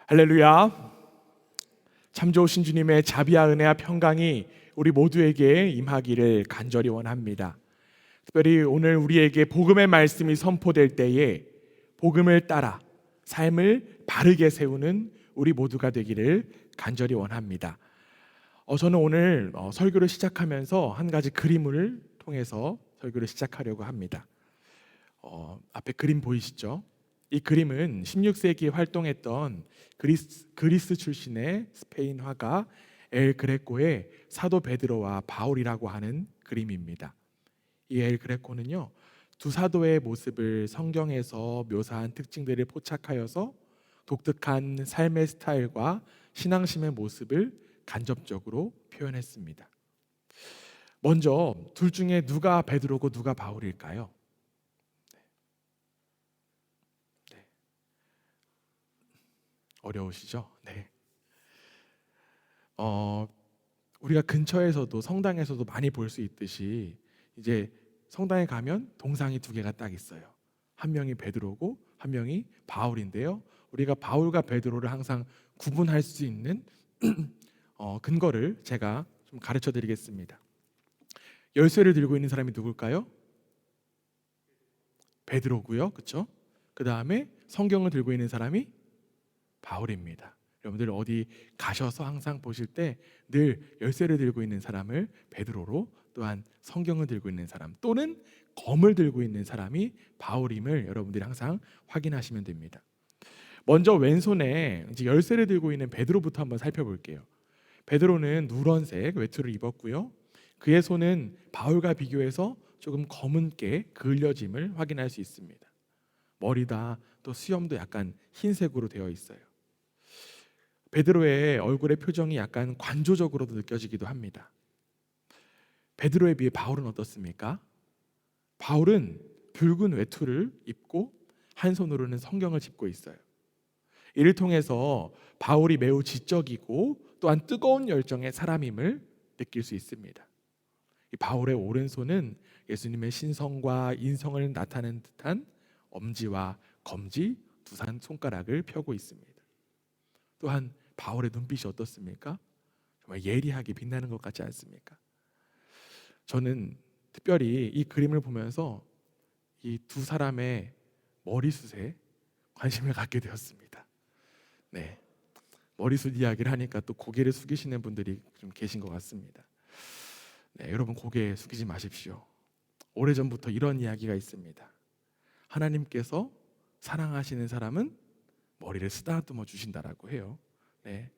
할렐루야. 참 좋으신 주님의 자비와 은혜와 평강이 우리 모두에게 임하기를 간절히 원합니다. 특별히 오늘 우리에게 복음의 말씀이 선포될 때에 복음을 따라 삶을 바르게 세우는 우리 모두가 되기를 간절히 원합니다. 저는 오늘 설교를 시작하면서 한 가지 그림을 통해서 설교를 시작하려고 합니다. 앞에 그림 보이시죠? 이 그림은 16세기에 활동했던 그리스 출신의 스페인 화가 엘 그레코의 사도 베드로와 바울이라고 하는 그림입니다. 이 엘 그레코는요, 두 사도의 모습을 성경에서 묘사한 특징들을 포착하여서 독특한 삶의 스타일과 신앙심의 모습을 간접적으로 표현했습니다. 먼저 둘 중에 누가 베드로고 누가 바울일까요? 어려우시죠? 네. 우리가 근처에서도 성당에서도 많이 볼 수 있듯이 이제 성당에 가면 동상이 두 개가 딱 있어요. 한 명이 베드로고 한 명이 바울인데요. 우리가 바울과 베드로를 항상 구분할 수 있는 근거를 제가 좀 가르쳐 드리겠습니다. 열쇠를 들고 있는 사람이 누굴까요? 베드로고요. 그렇죠? 그 다음에 성경을 들고 있는 사람이 바울입니다. 여러분들 어디 가셔서 항상 보실 때 늘 열쇠를 들고 있는 사람을 베드로로, 또한 성경을 들고 있는 사람 또는 검을 들고 있는 사람이 바울임을 여러분들이 항상 확인하시면 됩니다. 먼저 왼손에 이제 열쇠를 들고 있는 베드로부터 한번 살펴볼게요. 베드로는 누런색 외투를 입었고요. 그의 손은 바울과 비교해서 조금 검은게 그을려짐을 확인할 수 있습니다. 머리다 또 수염도 약간 흰색으로 되어 있어요. 베드로의 얼굴의 표정이 약간 관조적으로도 느껴지기도 합니다. 베드로에 비해 바울은 어떻습니까? 바울은 붉은 외투를 입고 한 손으로는 성경을 짚고 있어요. 이를 통해서 바울이 매우 지적이고 또한 뜨거운 열정의 사람임을 느낄 수 있습니다. 이 바울의 오른손은 예수님의 신성과 인성을 나타내는 듯한 엄지와 검지 두 손가락을 펴고 있습니다. 또한 바울의 눈빛이 어떻습니까? 정말 예리하게 빛나는 것 같지 않습니까? 저는 특별히 이 그림을 보면서 이 두 사람의 머리숱에 관심을 갖게 되었습니다. 네, 머리숱 이야기를 하니까 또 고개를 숙이시는 분들이 좀 계신 것 같습니다. 네, 여러분 고개 숙이지 마십시오. 오래전부터 이런 이야기가 있습니다. 하나님께서 사랑하시는 사람은 머리를 쓰다듬어 주신다라고 해요. 네.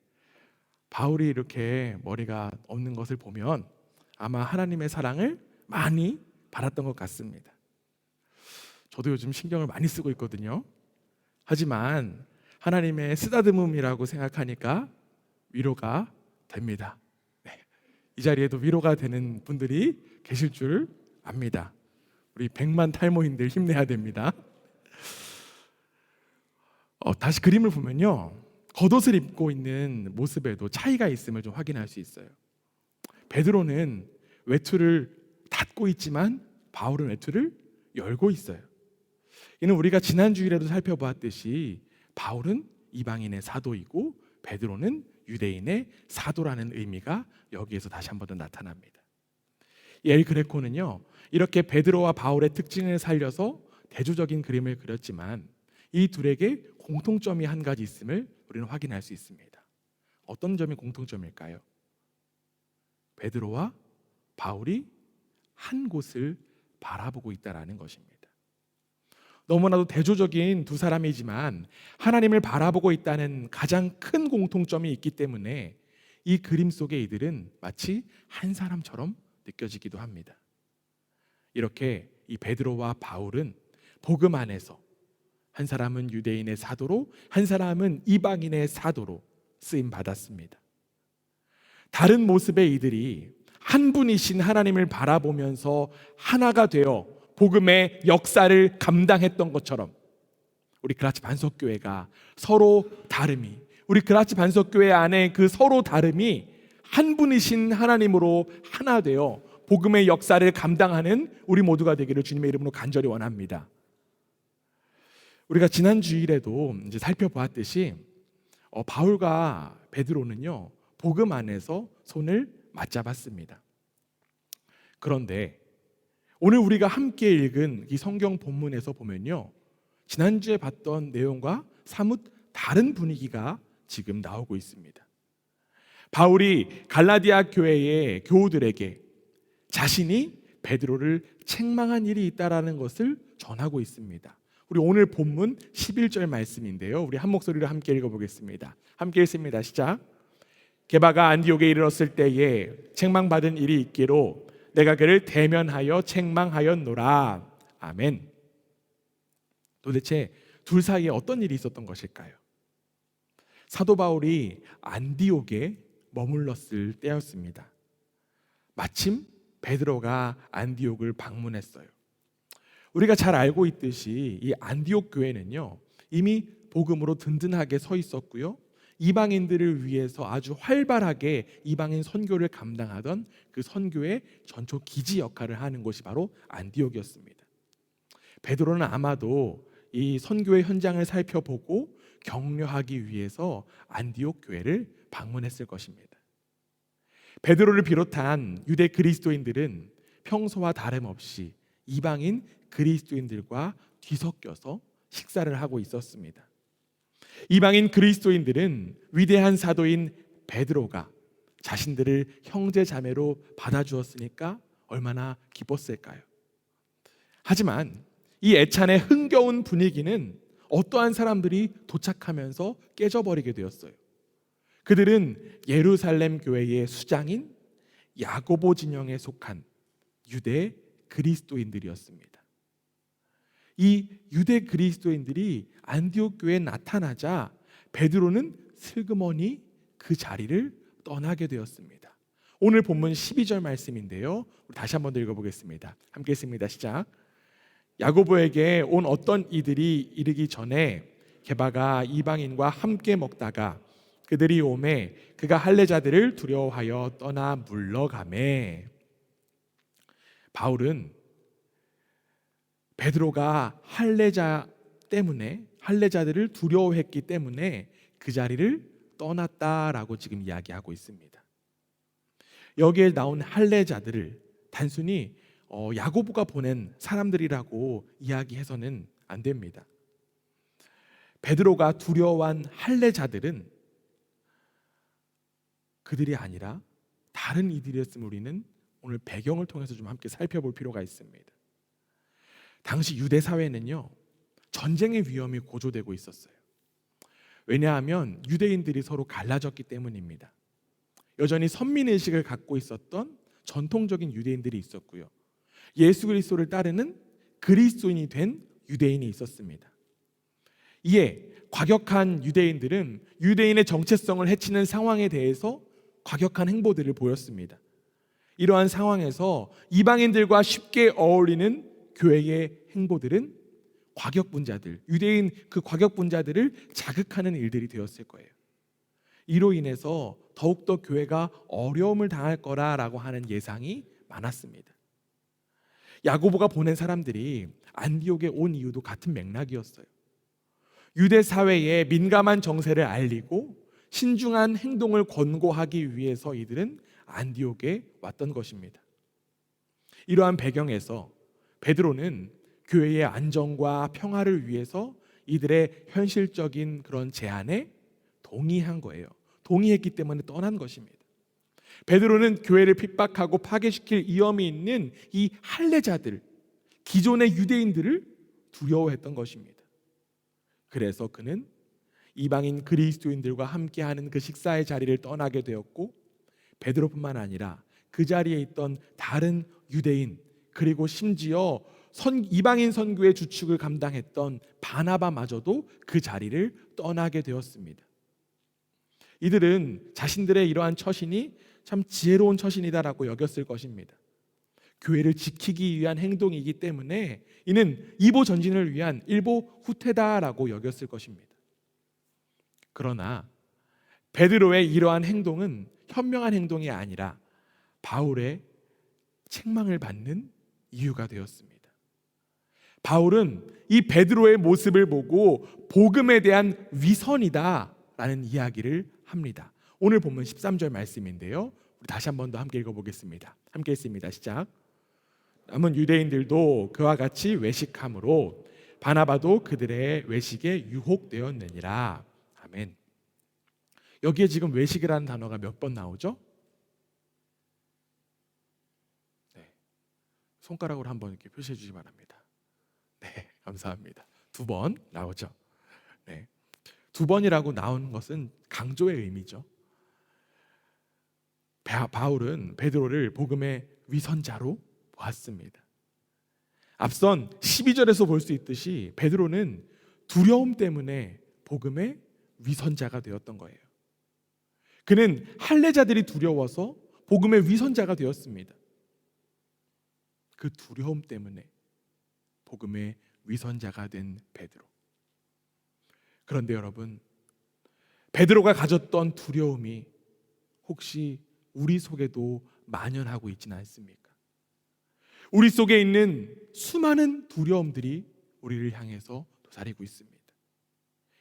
바울이 이렇게 머리가 없는 것을 보면 아마 하나님의 사랑을 많이 받았던 것 같습니다. 저도 요즘 신경을 많이 쓰고 있거든요. 하지만 하나님의 쓰다듬음이라고 생각하니까 위로가 됩니다. 네. 이 자리에도 위로가 되는 분들이 계실 줄 압니다. 우리 100만 탈모인들 힘내야 됩니다. 다시 그림을 보면요, 겉옷을 입고 있는 모습에도 차이가 있음을 좀 확인할 수 있어요. 베드로는 외투를 닫고 있지만 바울은 외투를 열고 있어요. 이는 우리가 지난 주일에도 살펴보았듯이 바울은 이방인의 사도이고 베드로는 유대인의 사도라는 의미가 여기에서 다시 한 번 더 나타납니다. 엘 그레코는요, 이렇게 베드로와 바울의 특징을 살려서 대조적인 그림을 그렸지만 이 둘에게 공통점이 한 가지 있음을 우리는 확인할 수 있습니다. 어떤 점이 공통점일까요? 베드로와 바울이 한 곳을 바라보고 있다는 것입니다. 너무나도 대조적인 두 사람이지만 하나님을 바라보고 있다는 가장 큰 공통점이 있기 때문에 이 그림 속의 이들은 마치 한 사람처럼 느껴지기도 합니다. 이렇게 이 베드로와 바울은 복음 안에서 한 사람은 유대인의 사도로, 한 사람은 이방인의 사도로 쓰임 받았습니다. 다른 모습의 이들이 한 분이신 하나님을 바라보면서 하나가 되어 복음의 역사를 감당했던 것처럼 우리 그라치 반석교회가 서로 다름이, 우리 그라치 반석교회 안에 그 서로 다름이 한 분이신 하나님으로 하나 되어 복음의 역사를 감당하는 우리 모두가 되기를 주님의 이름으로 간절히 원합니다. 우리가 지난 주일에도 이제 살펴보았듯이 바울과 베드로는요 복음 안에서 손을 맞잡았습니다. 그런데 오늘 우리가 함께 읽은 이 성경 본문에서 보면요 지난주에 봤던 내용과 사뭇 다른 분위기가 지금 나오고 있습니다. 바울이 갈라디아 교회의 교우들에게 자신이 베드로를 책망한 일이 있다라는 것을 전하고 있습니다. 우리 오늘 본문 11절 말씀인데요, 우리 한 목소리로 함께 읽어보겠습니다. 함께 읽습니다. 시작. 게바가 안디옥에 이르렀을 때에 책망받은 일이 있기로 내가 그를 대면하여 책망하였노라. 아멘. 도대체 둘 사이에 어떤 일이 있었던 것일까요? 사도 바울이 안디옥에 머물렀을 때였습니다. 마침 베드로가 안디옥을 방문했어요. 우리가 잘 알고 있듯이 이 안디옥 교회는요 이미 복음으로 든든하게 서 있었고요, 이방인들을 위해서 아주 활발하게 이방인 선교를 감당하던 그 선교의 전초 기지 역할을 하는 곳이 바로 안디옥이었습니다. 베드로는 아마도 이 선교의 현장을 살펴보고 격려하기 위해서 안디옥 교회를 방문했을 것입니다. 베드로를 비롯한 유대 그리스도인들은 평소와 다름없이 이방인 그리스도인들과 뒤섞여서 식사를 하고 있었습니다. 이방인 그리스도인들은 위대한 사도인 베드로가 자신들을 형제 자매로 받아주었으니까 얼마나 기뻤을까요? 하지만 이 애찬의 흥겨운 분위기는 어떠한 사람들이 도착하면서 깨져버리게 되었어요. 그들은 예루살렘 교회의 수장인 야고보 진영에 속한 유대 그리스도인들이었습니다. 이 유대 그리스도인들이 안디옥 교회에 나타나자 베드로는 슬그머니 그 자리를 떠나게 되었습니다. 오늘 본문 12절 말씀인데요, 다시 한번 더 읽어보겠습니다. 함께 읽습니다. 시작. 야고보에게 온 어떤 이들이 이르기 전에 게바가 이방인과 함께 먹다가 그들이 오매 그가 할례자들을 두려워하여 떠나 물러가매. 바울은 베드로가 할례자들을 두려워했기 때문에 그 자리를 떠났다라고 지금 이야기하고 있습니다. 여기에 나온 할례자들을 단순히 야고보가 보낸 사람들이라고 이야기해서는 안 됩니다. 베드로가 두려워한 할례자들은 그들이 아니라 다른 이들이었음을 우리는 오늘 배경을 통해서 좀 함께 살펴볼 필요가 있습니다. 당시 유대 사회는요 전쟁의 위험이 고조되고 있었어요. 왜냐하면 유대인들이 서로 갈라졌기 때문입니다. 여전히 선민의식을 갖고 있었던 전통적인 유대인들이 있었고요, 예수 그리스도를 따르는 그리스도인이 된 유대인이 있었습니다. 이에 과격한 유대인들은 유대인의 정체성을 해치는 상황에 대해서 과격한 행보들을 보였습니다. 이러한 상황에서 이방인들과 쉽게 어울리는 교회의 행보들은 과격분자들, 유대인 그 과격분자들을 자극하는 일들이 되었을 거예요. 이로 인해서 더욱더 교회가 어려움을 당할 거라고 하는 예상이 많았습니다. 야고보가 보낸 사람들이 안디옥에 온 이유도 같은 맥락이었어요. 유대 사회의 민감한 정세를 알리고 신중한 행동을 권고하기 위해서 이들은 안디옥에 왔던 것입니다. 이러한 배경에서 베드로는 교회의 안정과 평화를 위해서 이들의 현실적인 그런 제안에 동의한 거예요. 동의했기 때문에 떠난 것입니다. 베드로는 교회를 핍박하고 파괴시킬 위험이 있는 이 할례자들, 기존의 유대인들을 두려워했던 것입니다. 그래서 그는 이방인 그리스도인들과 함께하는 그 식사의 자리를 떠나게 되었고, 베드로뿐만 아니라 그 자리에 있던 다른 유대인, 그리고 심지어 이방인 선교의 주축을 감당했던 바나바마저도 그 자리를 떠나게 되었습니다. 이들은 자신들의 이러한 처신이 참 지혜로운 처신이다라고 여겼을 것입니다. 교회를 지키기 위한 행동이기 때문에 이는 이보 전진을 위한 일보 후퇴다라고 여겼을 것입니다. 그러나 베드로의 이러한 행동은 현명한 행동이 아니라 바울의 책망을 받는 이유가 되었습니다. 바울은 이 베드로의 모습을 보고 복음에 대한 위선이다라는 이야기를 합니다. 오늘 본문 13절 말씀인데요. 우리 다시 한 번 더 함께 읽어보겠습니다. 함께 읽습니다. 시작. 남은 유대인들도 그와 같이 외식함으로 바나바도 그들의 외식에 유혹되었느니라. 아멘. 여기에 지금 외식이라는 단어가 몇 번 나오죠? 네. 손가락으로 한번 이렇게 표시해 주시기 바랍니다. 네, 감사합니다. 2번 나오죠. 네. 2번이라고 나오는 것은 강조의 의미죠. 바울은 베드로를 복음의 위선자로 보았습니다. 앞선 12절에서 볼 수 있듯이 베드로는 두려움 때문에 복음의 위선자가 되었던 거예요. 그는 할례자들이 두려워서 복음의 위선자가 되었습니다. 그 두려움 때문에 복음의 위선자가 된 베드로. 그런데 여러분, 베드로가 가졌던 두려움이 혹시 우리 속에도 만연하고 있지는 않습니까? 우리 속에 있는 수많은 두려움들이 우리를 향해서 도사리고 있습니다.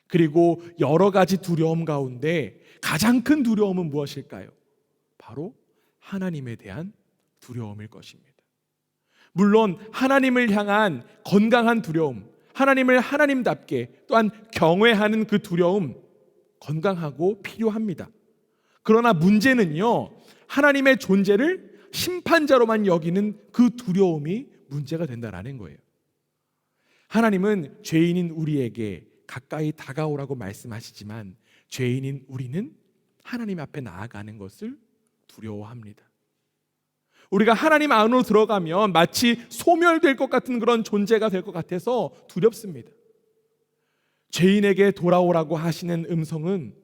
그리고 여러 가지 두려움 가운데 가장 큰 두려움은 무엇일까요? 바로 하나님에 대한 두려움일 것입니다. 물론 하나님을 향한 건강한 두려움, 하나님을 하나님답게 또한 경외하는 그 두려움 건강하고 필요합니다. 그러나 문제는요, 하나님의 존재를 심판자로만 여기는 그 두려움이 문제가 된다는 거예요. 하나님은 죄인인 우리에게 가까이 다가오라고 말씀하시지만 죄인인 우리는 하나님 앞에 나아가는 것을 두려워합니다. 우리가 하나님 안으로 들어가면 마치 소멸될 것 같은 그런 존재가 될 것 같아서 두렵습니다. 죄인에게 돌아오라고 하시는 음성은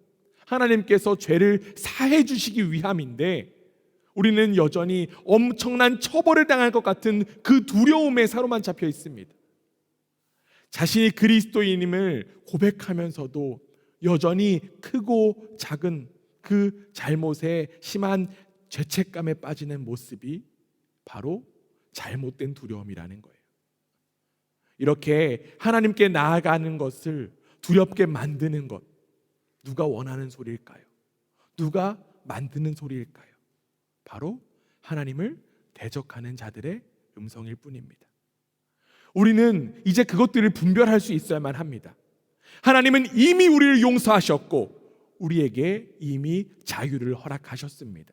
하나님께서 죄를 사해 주시기 위함인데 우리는 여전히 엄청난 처벌을 당할 것 같은 그 두려움에 사로만 잡혀 있습니다. 자신이 그리스도인임을 고백하면서도 여전히 크고 작은 그 잘못에 심한 죄책감에 빠지는 모습이 바로 잘못된 두려움이라는 거예요. 이렇게 하나님께 나아가는 것을 두렵게 만드는 것, 누가 원하는 소리일까요? 누가 만드는 소리일까요? 바로 하나님을 대적하는 자들의 음성일 뿐입니다. 우리는 이제 그것들을 분별할 수 있어야만 합니다. 하나님은 이미 우리를 용서하셨고 우리에게 이미 자유를 허락하셨습니다.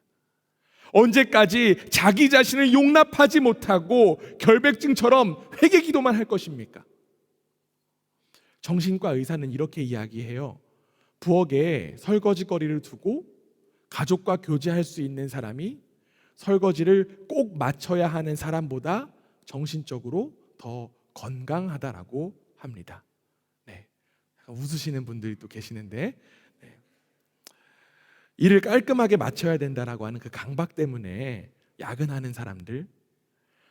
언제까지 자기 자신을 용납하지 못하고 결백증처럼 회개기도만 할 것입니까? 정신과 의사는 이렇게 이야기해요. 부엌에 설거지거리를 두고 가족과 교제할 수 있는 사람이 설거지를 꼭 맞춰야 하는 사람보다 정신적으로 더 건강하다라고 합니다. 네, 웃으시는 분들이 또 계시는데 네. 일을 깔끔하게 맞춰야 된다라고 하는 그 강박 때문에 야근하는 사람들,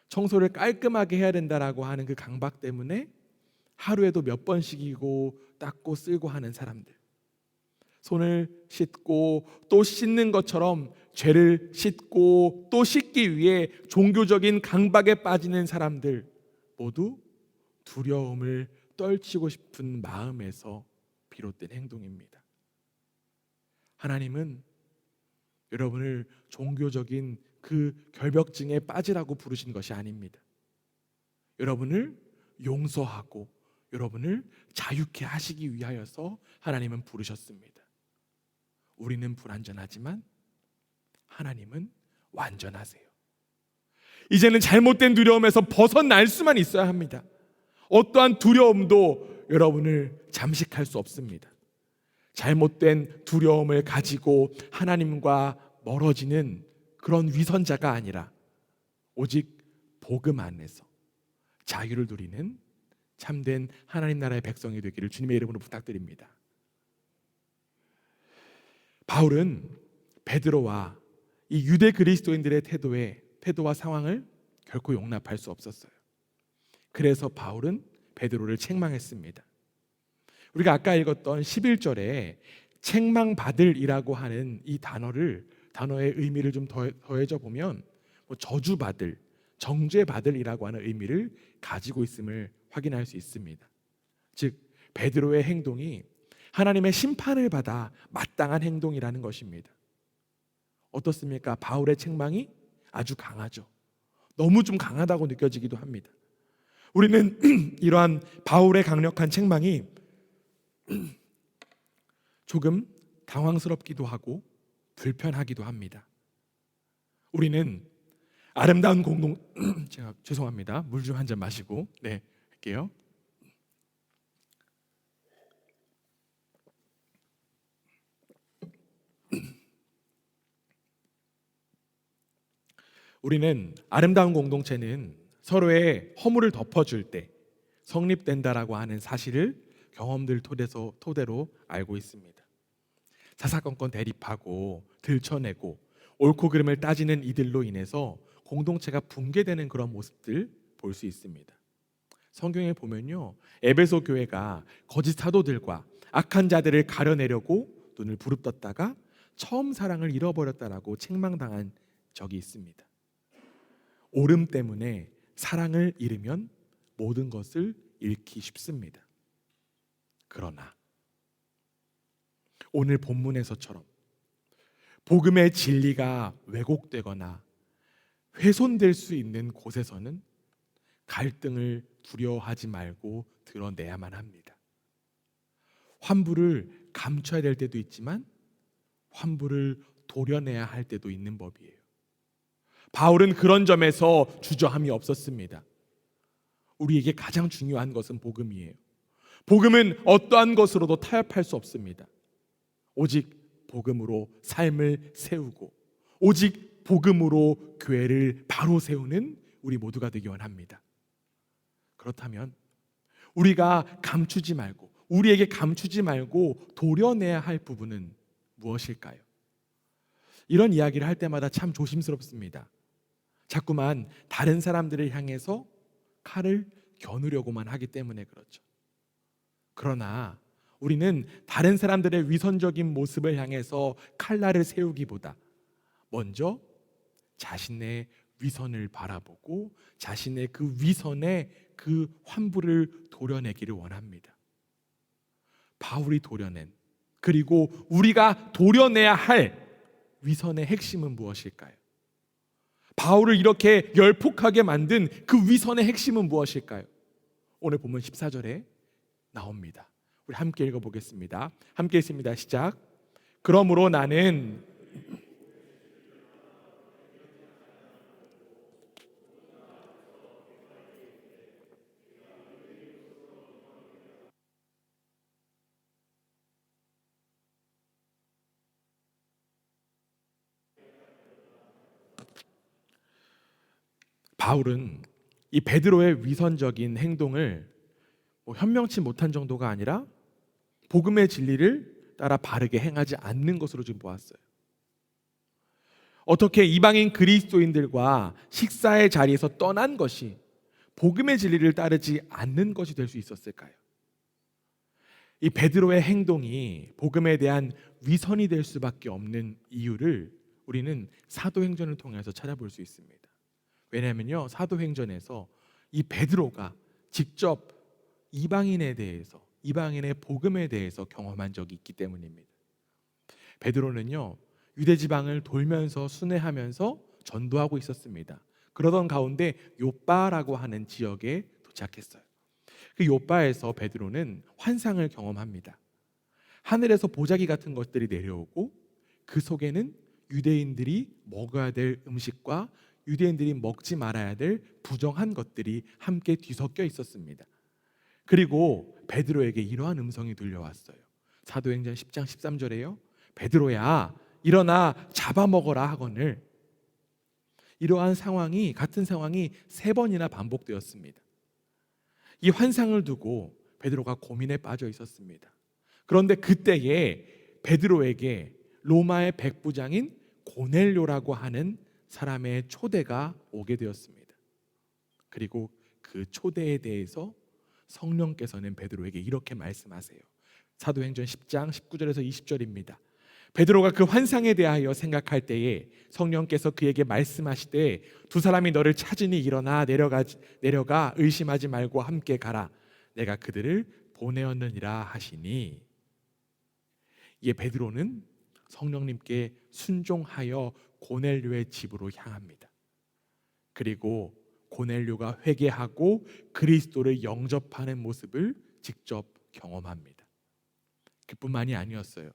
청소를 깔끔하게 해야 된다라고 하는 그 강박 때문에 하루에도 몇 번씩이고 닦고 쓸고 하는 사람들, 손을 씻고 또 씻는 것처럼 죄를 씻고 또 씻기 위해 종교적인 강박에 빠지는 사람들 모두 두려움을 떨치고 싶은 마음에서 비롯된 행동입니다. 하나님은 여러분을 종교적인 그 결벽증에 빠지라고 부르신 것이 아닙니다. 여러분을 용서하고 여러분을 자유케 하시기 위하여서 하나님은 부르셨습니다. 우리는 불완전하지만 하나님은 완전하세요. 이제는 잘못된 두려움에서 벗어날 수만 있어야 합니다. 어떠한 두려움도 여러분을 잠식할 수 없습니다. 잘못된 두려움을 가지고 하나님과 멀어지는 그런 위선자가 아니라 오직 복음 안에서 자유를 누리는 참된 하나님 나라의 백성이 되기를 주님의 이름으로 부탁드립니다. 바울은 베드로와 이 유대 그리스도인들의 태도와 상황을 결코 용납할 수 없었어요. 그래서 바울은 베드로를 책망했습니다. 우리가 아까 읽었던 11절에 책망받을이라고 하는 이 단어의 의미를 좀 더해져 보면 저주받을, 정죄받으리라고 하는 의미를 가지고 있음을 확인할 수 있습니다. 즉 베드로의 행동이 하나님의 심판을 받아 마땅한 행동이라는 것입니다. 어떻습니까? 바울의 책망이 아주 강하죠. 너무 좀 강하다고 느껴지기도 합니다. 우리는 이러한 바울의 강력한 책망이 조금 당황스럽기도 하고 불편하기도 합니다. 우리는 아름다운 공동 제가 죄송합니다. 물 좀 한 잔 마시고 할게요. 우리는 아름다운 공동체는 서로의 허물을 덮어줄 때 성립된다라고 하는 사실을 경험들 토대로 알고 있습니다. 사사건건 대립하고 들춰내고 옳고 그름을 따지는 이들로 인해서 공동체가 붕괴되는 그런 모습들 볼 수 있습니다. 성경에 보면요, 에베소 교회가 거짓 사도들과 악한 자들을 가려내려고 눈을 부릅떴다가 처음 사랑을 잃어버렸다라고 책망당한 적이 있습니다. 오름 때문에 사랑을 잃으면 모든 것을 잃기 쉽습니다. 그러나 오늘 본문에서처럼 복음의 진리가 왜곡되거나 훼손될 수 있는 곳에서는 갈등을 두려워하지 말고 드러내야만 합니다. 환부를 감춰야 될 때도 있지만 환부를 도려내야 할 때도 있는 법이에요. 바울은 그런 점에서 주저함이 없었습니다. 우리에게 가장 중요한 것은 복음이에요. 복음은 어떠한 것으로도 타협할 수 없습니다. 오직 복음으로 삶을 세우고 오직 복음으로 교회를 바로 세우는 우리 모두가 되기 원합니다. 그렇다면 우리에게 감추지 말고 도려내야 할 부분은 무엇일까요? 이런 이야기를 할 때마다 참 조심스럽습니다. 자꾸만 다른 사람들을 향해서 칼을 겨누려고만 하기 때문에 그렇죠. 그러나 우리는 다른 사람들의 위선적인 모습을 향해서 칼날을 세우기보다 먼저 자신의 위선을 바라보고 자신의 그 위선의 그 환부를 도려내기를 원합니다. 바울이 도려낸, 그리고 우리가 도려내야 할 위선의 핵심은 무엇일까요? 바울을 이렇게 열폭하게 만든 그 위선의 핵심은 무엇일까요? 오늘 본문 14절에 나옵니다. 우리 함께 읽어보겠습니다. 함께 읽습니다. 시작. 그러므로 나는 바울은 이 베드로의 위선적인 행동을 현명치 못한 정도가 아니라 복음의 진리를 따라 바르게 행하지 않는 것으로 지금 보았어요. 어떻게 이방인 그리스도인들과 식사의 자리에서 떠난 것이 복음의 진리를 따르지 않는 것이 될 수 있었을까요? 이 베드로의 행동이 복음에 대한 위선이 될 수밖에 없는 이유를 우리는 사도행전을 통해서 찾아볼 수 있습니다. 왜냐하면요, 사도행전에서 이 베드로가 직접 이방인에 대해서, 이방인의 복음에 대해서 경험한 적이 있기 때문입니다. 베드로는요, 유대 지방을 돌면서 순회하면서 전도하고 있었습니다. 그러던 가운데 요빠라고 하는 지역에 도착했어요. 그 요빠에서 베드로는 환상을 경험합니다. 하늘에서 보자기 같은 것들이 내려오고 그 속에는 유대인들이 먹어야 될 음식과 유대인들이 먹지 말아야 될 부정한 것들이 함께 뒤섞여 있었습니다. 그리고 베드로에게 이러한 음성이 들려왔어요. 사도행전 10장 13절에요. 베드로야, 일어나 잡아먹어라 하거늘. 이러한 상황이, 같은 상황이 3번이나 반복되었습니다. 이 환상을 두고 베드로가 고민에 빠져 있었습니다. 그런데 그때에 베드로에게 로마의 백부장인 고넬료라고 하는 사람의 초대가 오게 되었습니다. 그리고 그 초대에 대해서 성령께서는 베드로에게 이렇게 말씀하세요. 사도행전 10장 19절에서 20절입니다. 베드로가 그 환상에 대하여 생각할 때에 성령께서 그에게 말씀하시되 두 사람이 너를 찾으니 일어나 내려가 의심하지 말고 함께 가라. 내가 그들을 보내었느니라 하시니, 이에 베드로는 성령님께 순종하여 고넬료의 집으로 향합니다. 그리고 고넬료가 회개하고 그리스도를 영접하는 모습을 직접 경험합니다. 그뿐만이 아니었어요.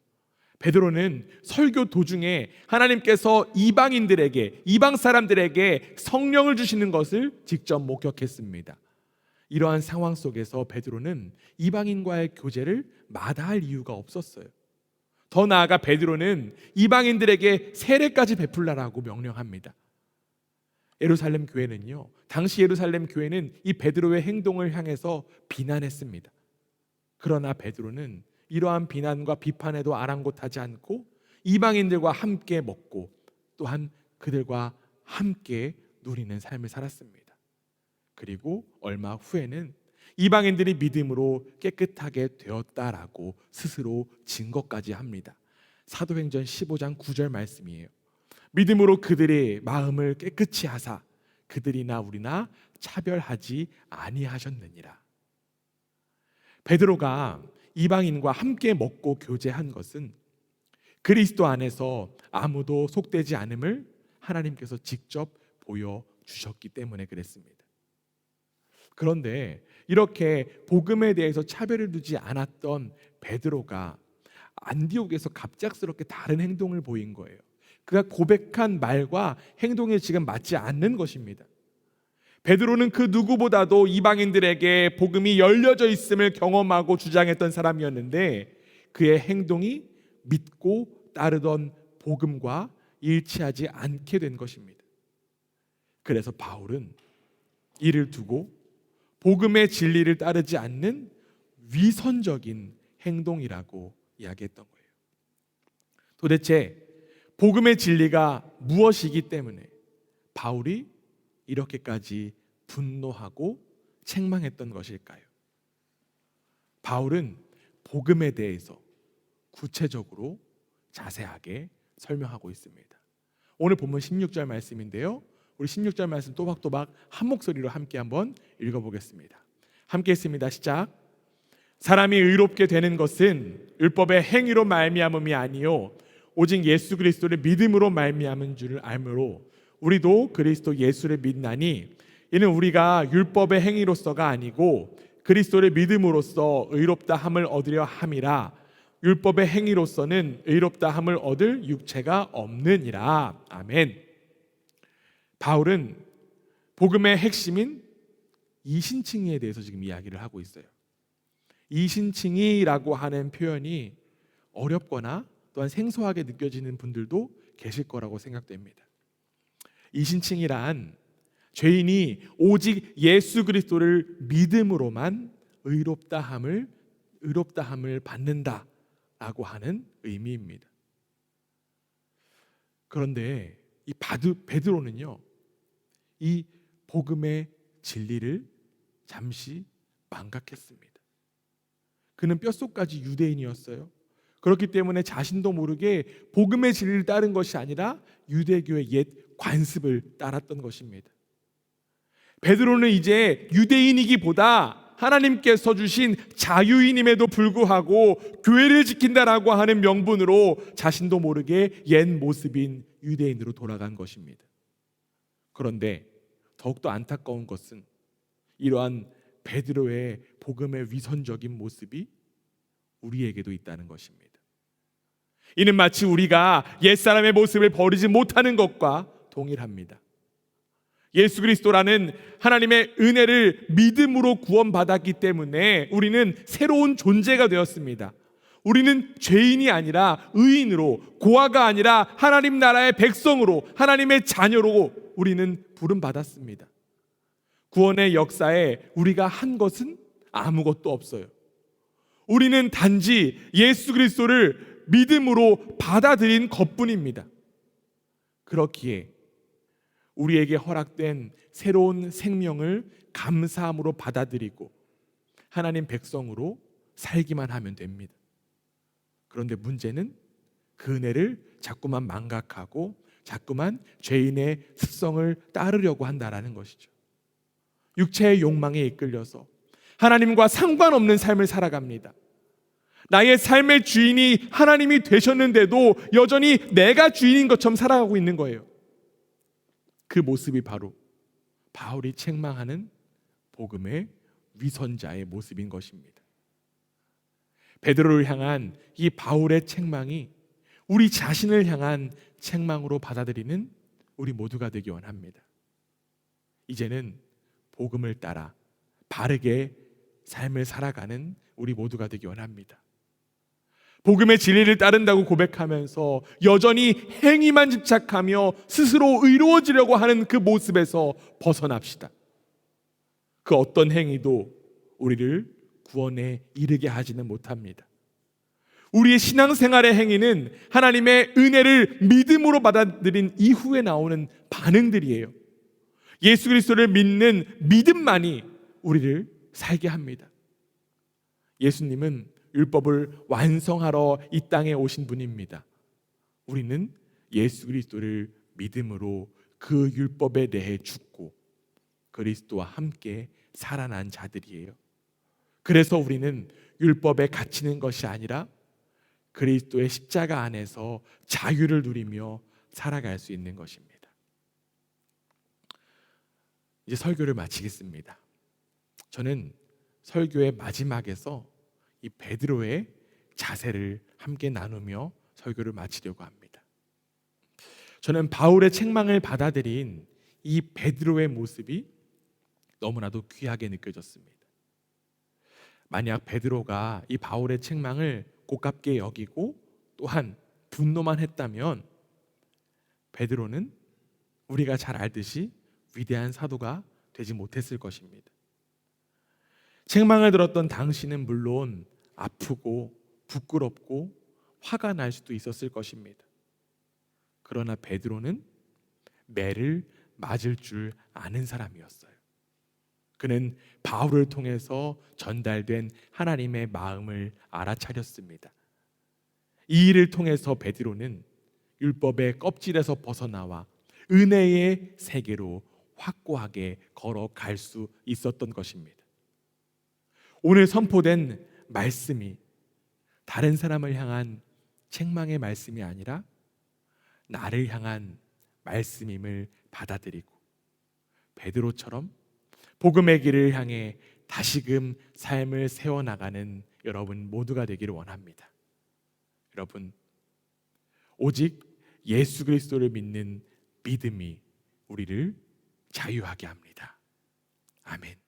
베드로는 설교 도중에 하나님께서 이방인들에게, 이방 사람들에게 성령을 주시는 것을 직접 목격했습니다. 이러한 상황 속에서 베드로는 이방인과의 교제를 마다할 이유가 없었어요. 더 나아가 베드로는 이방인들에게 세례까지 베풀라라고 명령합니다. 예루살렘 교회는요, 당시 예루살렘 교회는 이 베드로의 행동을 향해서 비난했습니다. 그러나 베드로는 이러한 비난과 비판에도 아랑곳하지 않고 이방인들과 함께 먹고 또한 그들과 함께 누리는 삶을 살았습니다. 그리고 얼마 후에는 이방인들이 믿음으로 깨끗하게 되었다라고 스스로 증거까지 합니다. 사도행전 15장 9절 말씀이에요. 믿음으로 그들의 마음을 깨끗이 하사 그들이나 우리나 차별하지 아니하셨느니라. 베드로가 이방인과 함께 먹고 교제한 것은 그리스도 안에서 아무도 속되지 않음을 하나님께서 직접 보여주셨기 때문에 그랬습니다. 그런데 이렇게 복음에 대해서 차별을 두지 않았던 베드로가 안디옥에서 갑작스럽게 다른 행동을 보인 거예요. 그가 고백한 말과 행동이 지금 맞지 않는 것입니다. 베드로는 그 누구보다도 이방인들에게 복음이 열려져 있음을 경험하고 주장했던 사람이었는데 그의 행동이 믿고 따르던 복음과 일치하지 않게 된 것입니다. 그래서 바울은 이를 두고 복음의 진리를 따르지 않는 위선적인 행동이라고 이야기했던 거예요. 도대체 복음의 진리가 무엇이기 때문에 바울이 이렇게까지 분노하고 책망했던 것일까요? 바울은 복음에 대해서 구체적으로 자세하게 설명하고 있습니다. 오늘 본문 16절 말씀인데요, 우리 16절 말씀 또박또박 한 목소리로 함께 한번 읽어보겠습니다. 함께 했습니다. 시작. 사람이 의롭게 되는 것은 율법의 행위로 말미암음이 아니요 오직 예수 그리스도를 믿음으로 말미암은 줄을 알므로 우리도 그리스도 예수를 믿나니 이는 우리가 율법의 행위로서가 아니고 그리스도를 믿음으로써 의롭다 함을 얻으려 함이라. 율법의 행위로서는 의롭다 함을 얻을 육체가 없느니라. 아멘. 바울은 복음의 핵심인 이신칭의에 대해서 지금 이야기를 하고 있어요. 이신칭의라고 하는 표현이 어렵거나 또한 생소하게 느껴지는 분들도 계실 거라고 생각됩니다. 이신칭이란 죄인이 오직 예수 그리스도를 믿음으로만 의롭다함을 받는다라고 하는 의미입니다. 그런데 이 베드로는요, 이 복음의 진리를 잠시 망각했습니다. 그는 뼛속까지 유대인이었어요. 그렇기 때문에 자신도 모르게 복음의 진리를 따른 것이 아니라 유대교의 옛 관습을 따랐던 것입니다. 베드로는 이제 유대인이기보다 하나님께서 주신 자유인임에도 불구하고 교회를 지킨다라고 하는 명분으로 자신도 모르게 옛 모습인 유대인으로 돌아간 것입니다. 그런데 더욱더 안타까운 것은 이러한 베드로의 복음의 위선적인 모습이 우리에게도 있다는 것입니다. 이는 마치 우리가 옛사람의 모습을 버리지 못하는 것과 동일합니다. 예수 그리스도라는 하나님의 은혜를 믿음으로 구원받았기 때문에 우리는 새로운 존재가 되었습니다. 우리는 죄인이 아니라 의인으로, 고아가 아니라 하나님 나라의 백성으로, 하나님의 자녀로 우리는 부름받았습니다. 구원의 역사에 우리가 한 것은 아무것도 없어요. 우리는 단지 예수 그리스도를 믿음으로 받아들인 것뿐입니다. 그렇기에 우리에게 허락된 새로운 생명을 감사함으로 받아들이고 하나님 백성으로 살기만 하면 됩니다. 그런데 문제는 그 은혜를 자꾸만 망각하고 자꾸만 죄인의 습성을 따르려고 한다라는 것이죠. 육체의 욕망에 이끌려서 하나님과 상관없는 삶을 살아갑니다. 나의 삶의 주인이 하나님이 되셨는데도 여전히 내가 주인인 것처럼 살아가고 있는 거예요. 그 모습이 바로 바울이 책망하는 복음의 위선자의 모습인 것입니다. 베드로를 향한 이 바울의 책망이 우리 자신을 향한 책망으로 받아들이는 우리 모두가 되기 원합니다. 이제는 복음을 따라 바르게 삶을 살아가는 우리 모두가 되기 원합니다. 복음의 진리를 따른다고 고백하면서 여전히 행위만 집착하며 스스로 의로워지려고 하는 그 모습에서 벗어납시다. 그 어떤 행위도 우리를 구원에 이르게 하지는 못합니다. 우리의 신앙생활의 행위는 하나님의 은혜를 믿음으로 받아들인 이후에 나오는 반응들이에요. 예수 그리스도를 믿는 믿음만이 우리를 살게 합니다. 예수님은 율법을 완성하러 이 땅에 오신 분입니다. 우리는 예수 그리스도를 믿음으로 그 율법에 대해 죽고 그리스도와 함께 살아난 자들이에요. 그래서 우리는 율법에 갇히는 것이 아니라 그리스도의 십자가 안에서 자유를 누리며 살아갈 수 있는 것입니다. 이제 설교를 마치겠습니다. 저는 설교의 마지막에서 이 베드로의 자세를 함께 나누며 설교를 마치려고 합니다. 저는 바울의 책망을 받아들인 이 베드로의 모습이 너무나도 귀하게 느껴졌습니다. 만약 베드로가 이 바울의 책망을 고깝게 여기고 또한 분노만 했다면 베드로는 우리가 잘 알듯이 위대한 사도가 되지 못했을 것입니다. 책망을 들었던 당신은 물론 아프고 부끄럽고 화가 날 수도 있었을 것입니다. 그러나 베드로는 매를 맞을 줄 아는 사람이었어요. 그는 바울을 통해서 전달된 하나님의 마음을 알아차렸습니다. 이 일을 통해서 베드로는 율법의 껍질에서 벗어나와 은혜의 세계로 확고하게 걸어갈 수 있었던 것입니다. 오늘 선포된 말씀이 다른 사람을 향한 책망의 말씀이 아니라 나를 향한 말씀임을 받아들이고 베드로처럼 복음의 길을 향해 다시금 삶을 세워나가는 여러분 모두가 되기를 원합니다. 여러분, 오직 예수 그리스도를 믿는 믿음이 우리를 자유하게 합니다. 아멘.